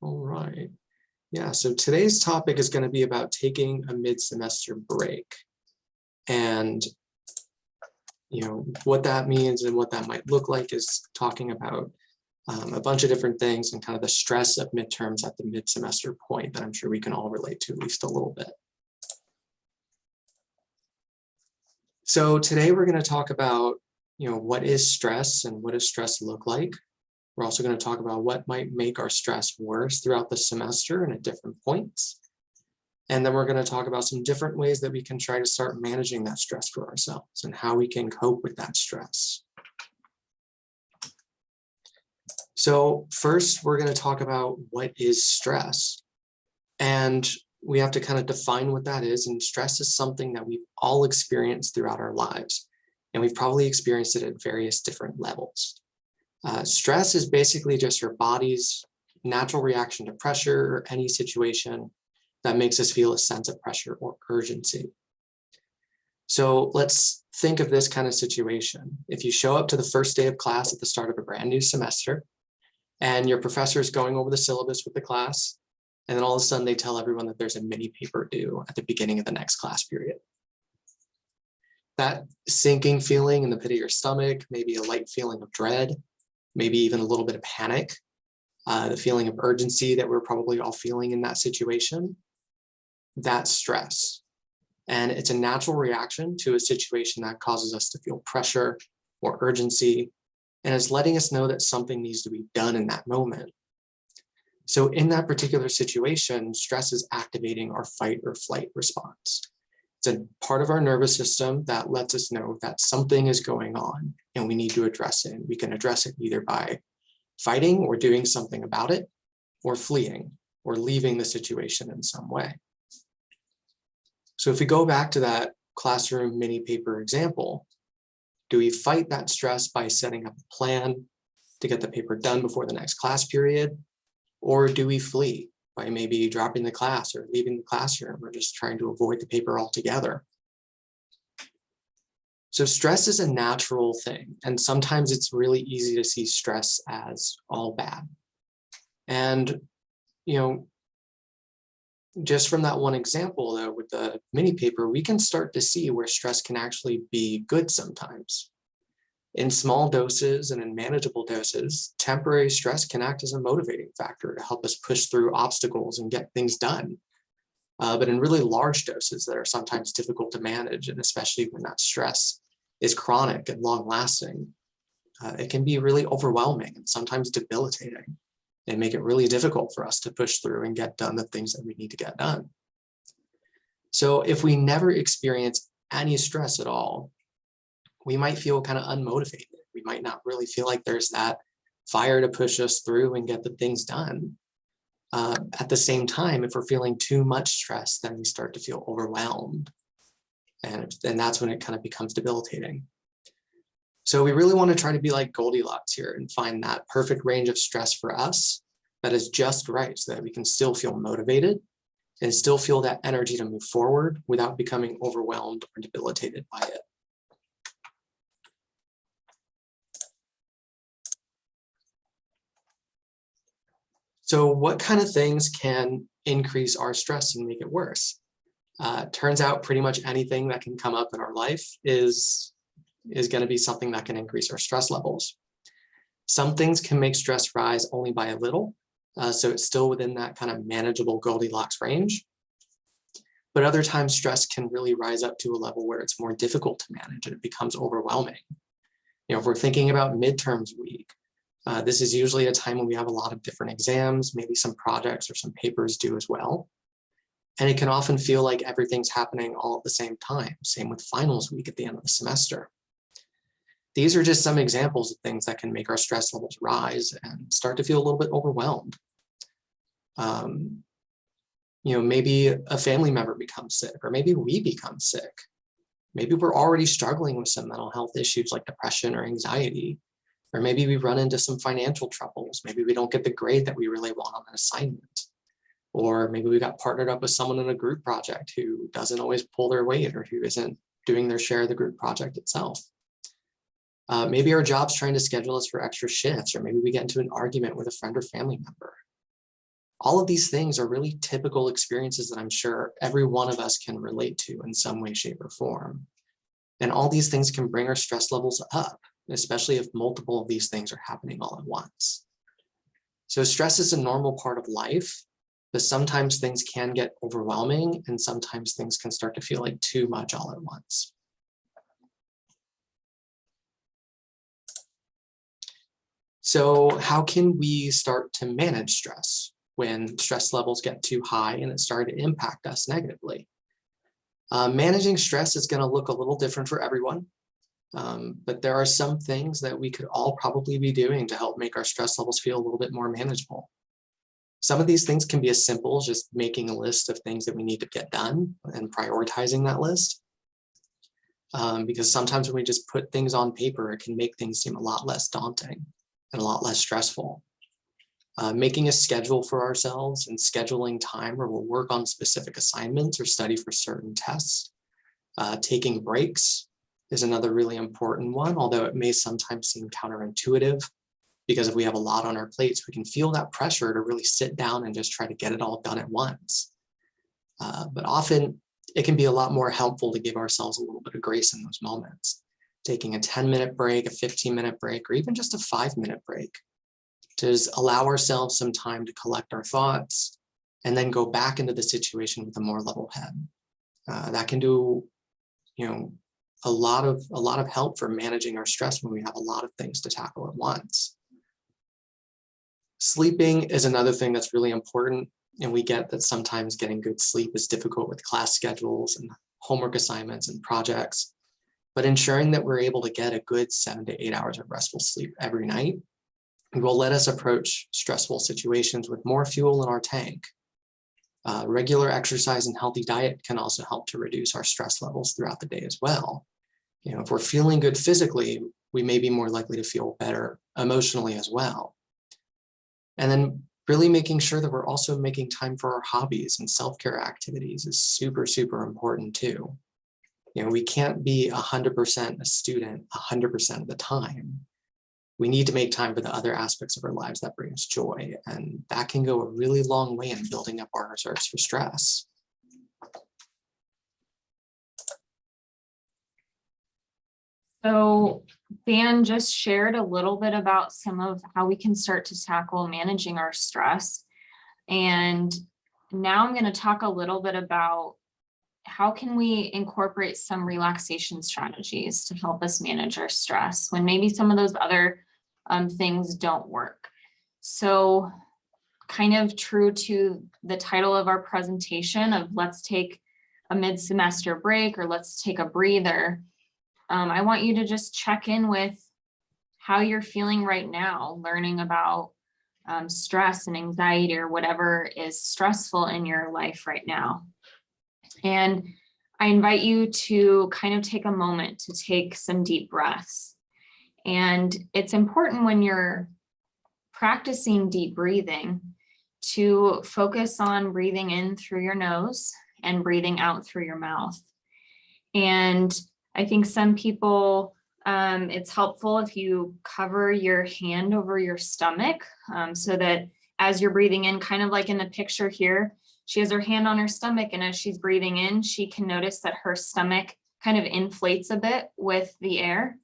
All right. Yeah, so today's topic is going to be about taking a mid-semester break and what that means and what that might look like is talking about a bunch of different things and kind of the stress of midterms at the mid-semester point that I'm sure we can all relate to at least a little bit. So today we're going to talk about, what is stress and what does stress look like? We're also going to talk about what might make our stress worse throughout the semester and at different points. And then we're going to talk about some different ways that we can try to start managing that stress for ourselves and how we can cope with that stress. So first, we're going to talk about what is stress. And we have to kind of define what that is. And stress is something that we've all experienced throughout our lives. And we've probably experienced it at various different levels. Stress is basically just your body's natural reaction to pressure or any situation that makes us feel a sense of pressure or urgency. So let's think of this kind of situation. If you show up to the first day of class at the start of a brand new semester, and your professor is going over the syllabus with the class, and then all of a sudden they tell everyone that there's a mini paper due at the beginning of the next class period. That sinking feeling in the pit of your stomach, maybe a light feeling of dread, maybe even a little bit of panic, the feeling of urgency that we're probably all feeling in that situation, that's stress. And it's a natural reaction to a situation that causes us to feel pressure or urgency, and is letting us know that something needs to be done in that moment. So in that particular situation, stress is activating our fight or flight response. It's a part of our nervous system that lets us know that something is going on and we need to address it. We can address it either by fighting or doing something about it, or fleeing or leaving the situation in some way. So if we go back to that classroom mini paper example, do we fight that stress by setting up a plan to get the paper done before the next class period? Or do we flee by maybe dropping the class or leaving the classroom or just trying to avoid the paper altogether? So stress is a natural thing, and sometimes it's really easy to see stress as all bad. And, just from that one example, though, with the mini paper, we can start to see where stress can actually be good sometimes. In small doses and in manageable doses, temporary stress can act as a motivating factor to help us push through obstacles and get things done. But in really large doses that are sometimes difficult to manage, and especially when that stress is chronic and long-lasting, it can be really overwhelming and sometimes debilitating, and make it really difficult for us to push through and get done the things that we need to get done. So if we never experience any stress at all, we might feel kind of unmotivated. We might not really feel like there's that fire to push us through and get the things done. At the same time, if we're feeling too much stress, then we start to feel overwhelmed. And that's when it kind of becomes debilitating. So we really want to try to be like Goldilocks here and find that perfect range of stress for us that is just right so that we can still feel motivated and still feel that energy to move forward without becoming overwhelmed or debilitated by it. So what kind of things can increase our stress and make it worse? Turns out pretty much anything that can come up in our life is going to be something that can increase our stress levels. Some things can make stress rise only by a little, so it's still within that kind of manageable Goldilocks range. But other times stress can really rise up to a level where it's more difficult to manage and it becomes overwhelming. If we're thinking about midterms week, this is usually a time when we have a lot of different exams, maybe some projects or some papers due as well. And it can often feel like everything's happening all at the same time. Same with finals week at the end of the semester. These are just some examples of things that can make our stress levels rise and start to feel a little bit overwhelmed. Maybe a family member becomes sick, or maybe we become sick. Maybe we're already struggling with some mental health issues like depression or anxiety, or maybe we run into some financial troubles. Maybe we don't get the grade that we really want on an assignment. Or maybe we got partnered up with someone in a group project who doesn't always pull their weight or who isn't doing their share of the group project itself. Maybe our job's trying to schedule us for extra shifts, or maybe we get into an argument with a friend or family member. All of these things are really typical experiences that I'm sure every one of us can relate to in some way, shape, or form. And all these things can bring our stress levels up, especially if multiple of these things are happening all at once. So stress is a normal part of life, but sometimes things can get overwhelming and sometimes things can start to feel like too much all at once. So how can we start to manage stress when stress levels get too high and it's starting to impact us negatively? Managing stress is going to look a little different for everyone, but there are some things that we could all probably be doing to help make our stress levels feel a little bit more manageable. Some of these things can be as simple as just making a list of things that we need to get done and prioritizing that list. Because sometimes when we just put things on paper, it can make things seem a lot less daunting and a lot less stressful. Making a schedule for ourselves and scheduling time where we'll work on specific assignments or study for certain tests. Taking breaks is another really important one, although it may sometimes seem counterintuitive, because if we have a lot on our plates, we can feel that pressure to really sit down and just try to get it all done at once. But often it can be a lot more helpful to give ourselves a little bit of grace in those moments. Taking a 10-minute break, a 15-minute break, or even just a 5-minute break to just allow ourselves some time to collect our thoughts and then go back into the situation with a more level head. That can do, a lot of help for managing our stress when we have a lot of things to tackle at once. Sleeping is another thing that's really important, and we get that sometimes getting good sleep is difficult with class schedules and homework assignments and projects, but ensuring that we're able to get a good 7 to 8 hours of restful sleep every night will let us approach stressful situations with more fuel in our tank. Regular exercise and healthy diet can also help to reduce our stress levels throughout the day as well. If we're feeling good physically, we may be more likely to feel better emotionally as well. And then really making sure that we're also making time for our hobbies and self-care activities is super, super important too. We can't be 100% a student 100% of the time. We need to make time for the other aspects of our lives that bring us joy, and that can go a really long way in building up our reserves for stress. So Dan just shared a little bit about some of how we can start to tackle managing our stress. And now I'm going to talk a little bit about how can we incorporate some relaxation strategies to help us manage our stress when maybe some of those other things don't work. So kind of true to the title of our presentation of let's take a mid-semester break or let's take a breather. I want you to just check in with how you're feeling right now, learning about stress and anxiety or whatever is stressful in your life right now. And I invite you to kind of take a moment to take some deep breaths. And it's important when you're practicing deep breathing to focus on breathing in through your nose and breathing out through your mouth. And I think some people, it's helpful if you cover your hand over your stomach so that as you're breathing in, kind of like in the picture here, she has her hand on her stomach, and as she's breathing in, she can notice that her stomach kind of inflates a bit with the air.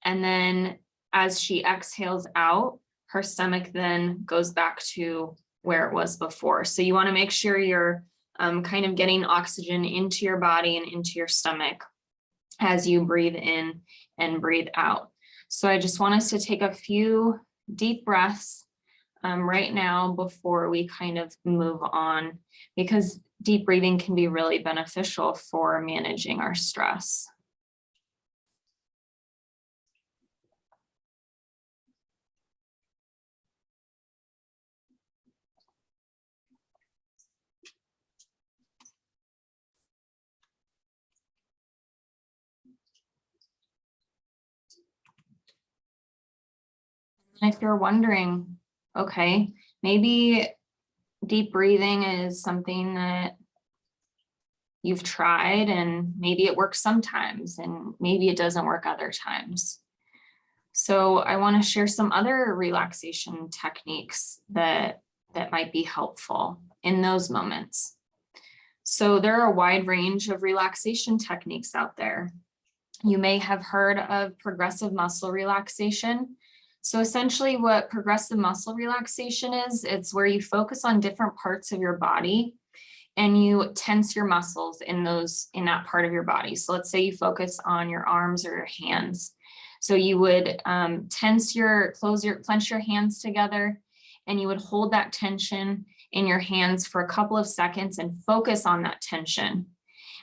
And then as she exhales out, her stomach then goes back to where it was before. So you want to make sure you're kind of getting oxygen into your body and into your stomach as you breathe in and breathe out. So I just want us to take a few deep breaths right now before we kind of move on, because deep breathing can be really beneficial for managing our stress. And if you're wondering, okay, maybe deep breathing is something that you've tried and maybe it works sometimes and maybe it doesn't work other times. So I want to share some other relaxation techniques that that might be helpful in those moments. So there are a wide range of relaxation techniques out there. You may have heard of progressive muscle relaxation. So essentially what progressive muscle relaxation is, it's where you focus on different parts of your body and you tense your muscles in that part of your body. So let's say you focus on your arms or your hands. So you would clench your hands together, and you would hold that tension in your hands for a couple of seconds and focus on that tension.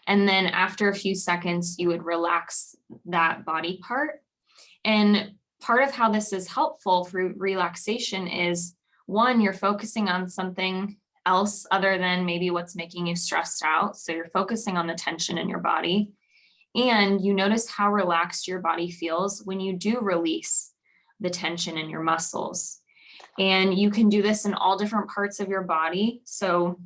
And then after a few seconds, you would relax that body part. And part of how this is helpful for relaxation is, one, you're focusing on something else other than maybe what's making you stressed out. So you're focusing on the tension in your body. And you notice how relaxed your body feels when you do release the tension in your muscles. And you can do this in all different parts of your body. So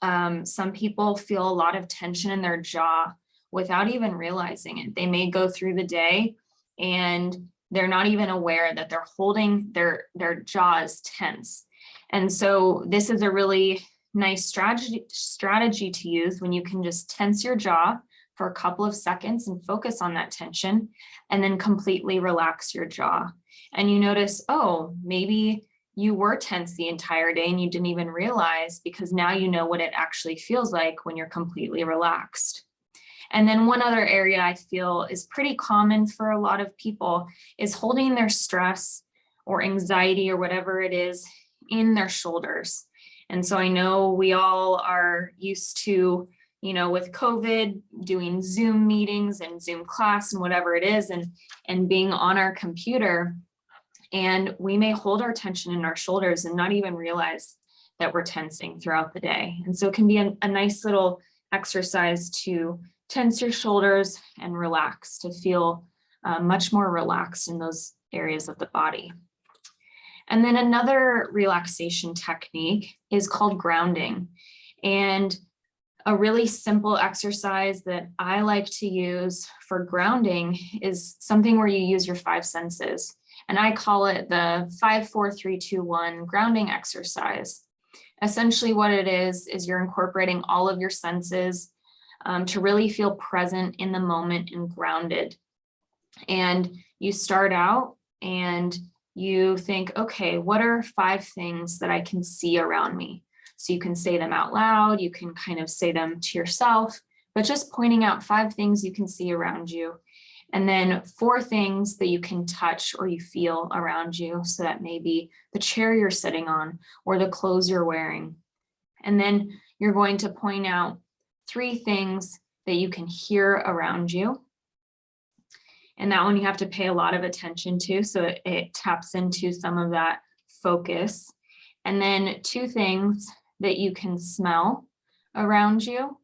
some people feel a lot of tension in their jaw without even realizing it. They may go through the day and they're not even aware that they're holding their jaws tense. And so this is a really nice strategy to use when you can just tense your jaw for a couple of seconds and focus on that tension, and then completely relax your jaw. And you notice, oh, maybe you were tense the entire day and you didn't even realize, because now you know what it actually feels like when you're completely relaxed. And then one other area I feel is pretty common for a lot of people is holding their stress or anxiety or whatever it is in their shoulders. And so I know we all are used to, with COVID, doing Zoom meetings and Zoom class and whatever it is, and being on our computer. And we may hold our tension in our shoulders and not even realize that we're tensing throughout the day. And so it can be a nice little exercise to tense your shoulders and relax, to feel much more relaxed in those areas of the body. And then another relaxation technique is called grounding. And a really simple exercise that I like to use for grounding is something where you use your 5 senses. And I call it the 5, 4, 3, 2, 1 grounding exercise. Essentially what it is you're incorporating all of your senses to really feel present in the moment and grounded. And you start out and you think, okay, what are 5 things that I can see around me? So you can say them out loud, you can kind of say them to yourself, but just pointing out 5 things you can see around you. And then 4 things that you can touch or you feel around you. So that may be the chair you're sitting on or the clothes you're wearing. And then you're going to point out 3 things that you can hear around you. And that one you have to pay a lot of attention to. So it taps into some of that focus. And then 2 things that you can smell around you,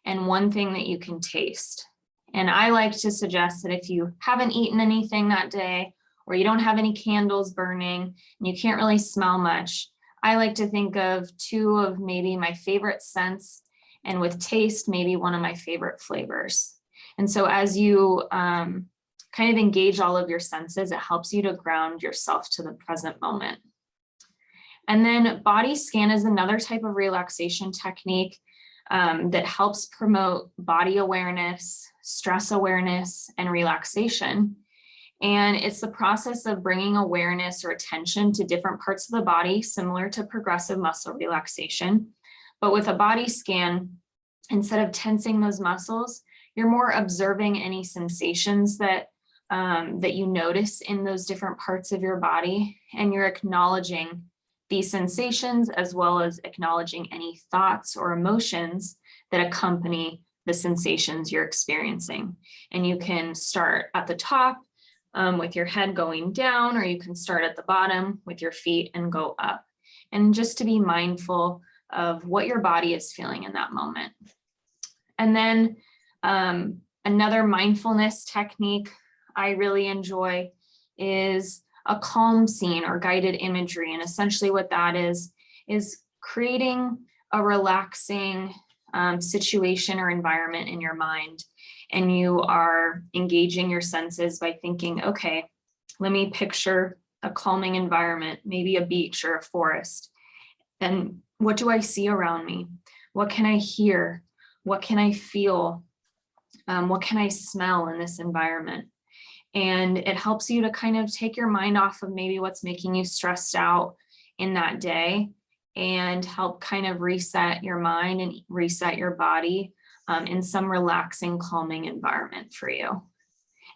and 1 thing that you can taste. And I like to suggest that if you haven't eaten anything that day, or you don't have any candles burning, and you can't really smell much, I like to think of 2 of maybe my favorite scents, and with taste, maybe 1 of my favorite flavors. And so as you kind of engage all of your senses, it helps you to ground yourself to the present moment. And then body scan is another type of relaxation technique that helps promote body awareness, stress awareness, and relaxation. And it's the process of bringing awareness or attention to different parts of the body, similar to progressive muscle relaxation. But with a body scan, instead of tensing those muscles, you're more observing any sensations that you notice in those different parts of your body, and you're acknowledging these sensations as well as acknowledging any thoughts or emotions that accompany the sensations you're experiencing. And you can start at the top with your head going down, or you can start at the bottom with your feet and go up. And just to be mindful of what your body is feeling in that moment. And then another mindfulness technique I really enjoy is a calm scene or guided imagery. And essentially what that is creating a relaxing situation or environment in your mind. And you are engaging your senses by thinking, okay, let me picture a calming environment, maybe a beach or a forest. And what do I see around me? What can I hear? What can I feel? What can I smell in this environment? And it helps you to kind of take your mind off of maybe what's making you stressed out in that day and help kind of reset your mind and reset your body in some relaxing, calming environment for you.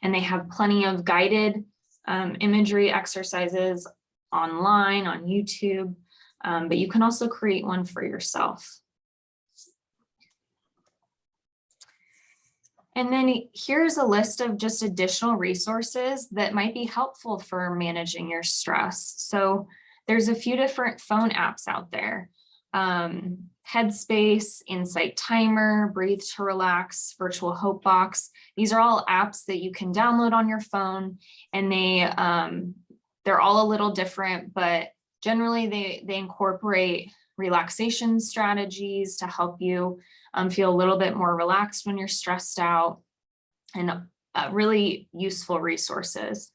And they have plenty of guided imagery exercises online on YouTube, but you can also create one for yourself. And then here's a list of just additional resources that might be helpful for managing your stress. So there's a few different phone apps out there. Headspace, Insight Timer, Breathe to Relax, Virtual Hope Box. These are all apps that you can download on your phone, and they're all a little different, but generally they incorporate relaxation strategies to help you feel a little bit more relaxed when you're stressed out, and really useful resources.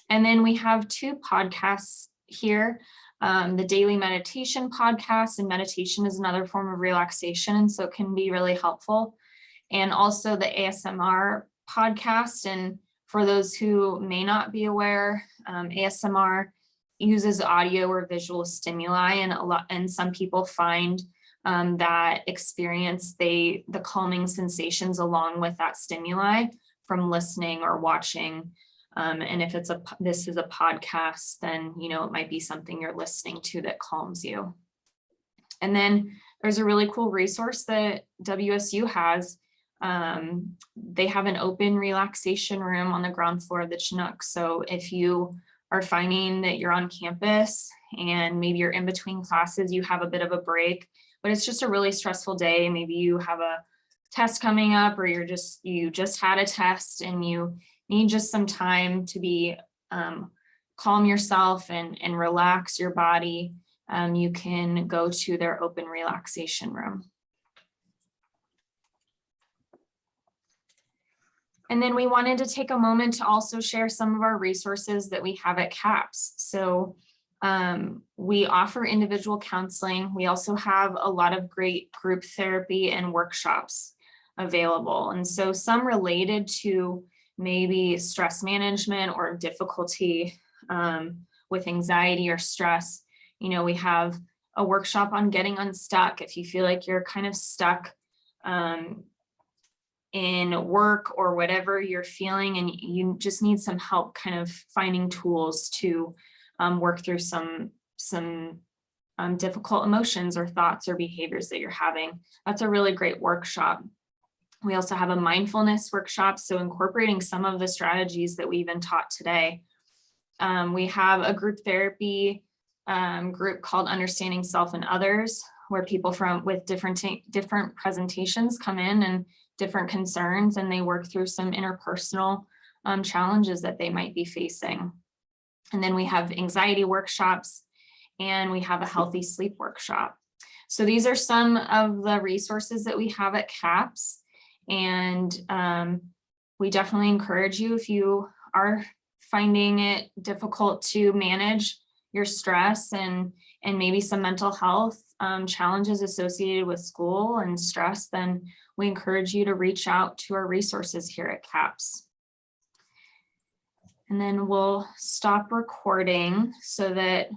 And then we have 2 podcasts here. The Daily Meditation podcast, and meditation is another form of relaxation, and so it can be really helpful. And also the ASMR podcast. And for those who may not be aware, ASMR uses audio or visual stimuli, and some people find that experience the calming sensations along with that stimuli from listening or watching. And if this is a podcast, then it might be something you're listening to that calms you. And then there's a really cool resource that WSU has. They have an open relaxation room on the ground floor of the Chinook. So if you are finding that you're on campus and maybe you're in between classes, you have a bit of a break, but it's just a really stressful day. Maybe you have a test coming up, or you just had a test and you need just some time to be calm yourself and relax your body. You can go to their open relaxation room. And then we wanted to take a moment to also share some of our resources that we have at CAPS. So we offer individual counseling. We also have a lot of great group therapy and workshops available. And so some related to maybe stress management or difficulty with anxiety or stress. We have a workshop on getting unstuck. If you feel like you're kind of stuck in work or whatever you're feeling, and you just need some help kind of finding tools to work through some difficult emotions or thoughts or behaviors that you're having. That's a really great workshop. We also have a mindfulness workshop, so incorporating some of the strategies that we've been taught today. We have a group therapy group called Understanding Self and Others, where people with different presentations come in and different concerns, and they work through some interpersonal challenges that they might be facing. And then we have anxiety workshops, and we have a healthy sleep workshop. So these are some of the resources that we have at CAPS. And we definitely encourage you, if you are finding it difficult to manage your stress and maybe some mental health challenges associated with school and stress, then we encourage you to reach out to our resources here at CAPS. And then we'll stop recording so that